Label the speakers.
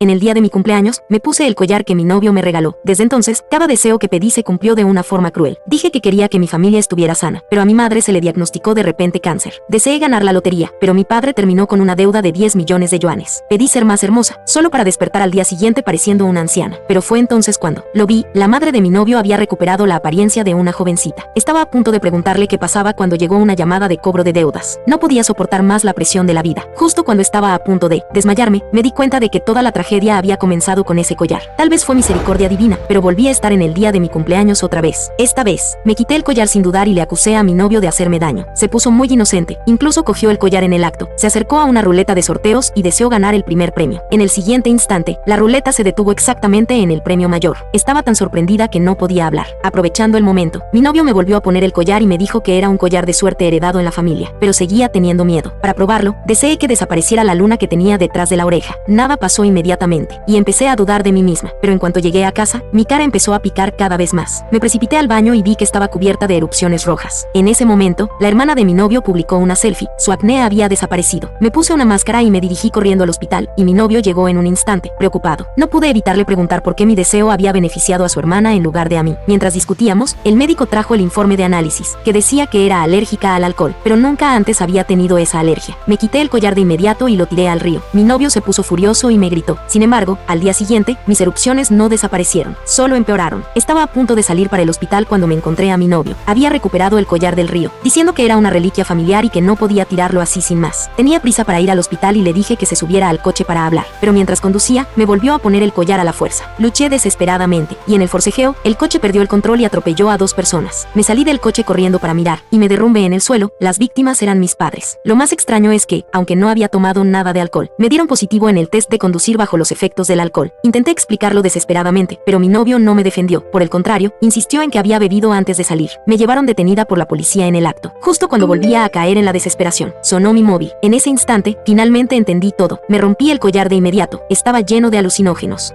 Speaker 1: En el día de mi cumpleaños, me puse el collar que mi novio me regaló. Desde entonces, cada deseo que pedí se cumplió de una forma cruel. Dije que quería que mi familia estuviera sana, pero a mi madre se le diagnosticó de repente cáncer. Deseé ganar la lotería, pero mi padre terminó con una deuda de 10 millones de yuanes. Pedí ser más hermosa, solo para despertar al día siguiente pareciendo una anciana. Pero fue entonces cuando lo vi. La madre de mi novio había recuperado la apariencia de una jovencita. Estaba a punto de preguntarle qué pasaba cuando llegó una llamada de cobro de deudas. No podía soportar más la presión de la vida. Justo cuando estaba a punto de desmayarme, me di cuenta de que toda la tragedia había comenzado con ese collar. Tal vez fue misericordia divina, pero volví a estar en el día de mi cumpleaños otra vez. Esta vez, me quité el collar sin dudar y le acusé a mi novio de hacerme daño. Se puso muy inocente, incluso cogió el collar en el acto. Se acercó a una ruleta de sorteos y deseó ganar el primer premio. En el siguiente instante, la ruleta se detuvo exactamente en el premio mayor. Estaba tan sorprendida que no podía hablar. Aprovechando el momento, mi novio me volvió a poner el collar y me dijo que era un collar de suerte heredado en la familia, pero seguía teniendo miedo. Para probarlo, deseé que desapareciera la luna que tenía detrás de la oreja. Nada pasó inmediatamente, y empecé a dudar de mí misma, pero en cuanto llegué a casa, mi cara empezó a picar cada vez más. Me precipité al baño y vi que estaba cubierta de erupciones rojas. En ese momento, la hermana de mi novio publicó una selfie. Su acné había desaparecido. Me puse una máscara y me dirigí corriendo al hospital, y mi novio llegó en un instante, preocupado. No pude evitarle preguntar por qué mi deseo había beneficiado a su hermana en lugar de a mí. Mientras discutíamos, el médico trajo el informe de análisis, que decía que era alérgica al alcohol, pero nunca antes había tenido esa alergia. Me quité el collar de inmediato y lo tiré al río. Mi novio se puso furioso y me gritó. Sin embargo, al día siguiente, mis erupciones no desaparecieron, solo empeoraron. Estaba a punto de salir para el hospital cuando me encontré a mi novio. Había recuperado el collar del río, diciendo que era una reliquia familiar y que no podía tirarlo así sin más. Tenía prisa para ir al hospital y le dije que se subiera al coche para hablar, pero mientras conducía, me volvió a poner el collar a la fuerza. Luché desesperadamente, y en el forcejeo, el coche perdió el control y atropelló a 2 personas. Me salí del coche corriendo para mirar, y me derrumbé en el suelo. Las víctimas eran mis padres. Lo más extraño es que, aunque no había tomado nada de alcohol, me dieron positivo en el test de conducir bajo los efectos del alcohol. Intenté explicarlo desesperadamente, pero mi novio no me defendió. Por el contrario, insistió en que había bebido antes de salir. Me llevaron detenida por la policía en el acto. Justo cuando volvía a caer en la desesperación, sonó mi móvil. En ese instante, finalmente entendí todo. Me rompí el collar de inmediato. Estaba lleno de alucinógenos.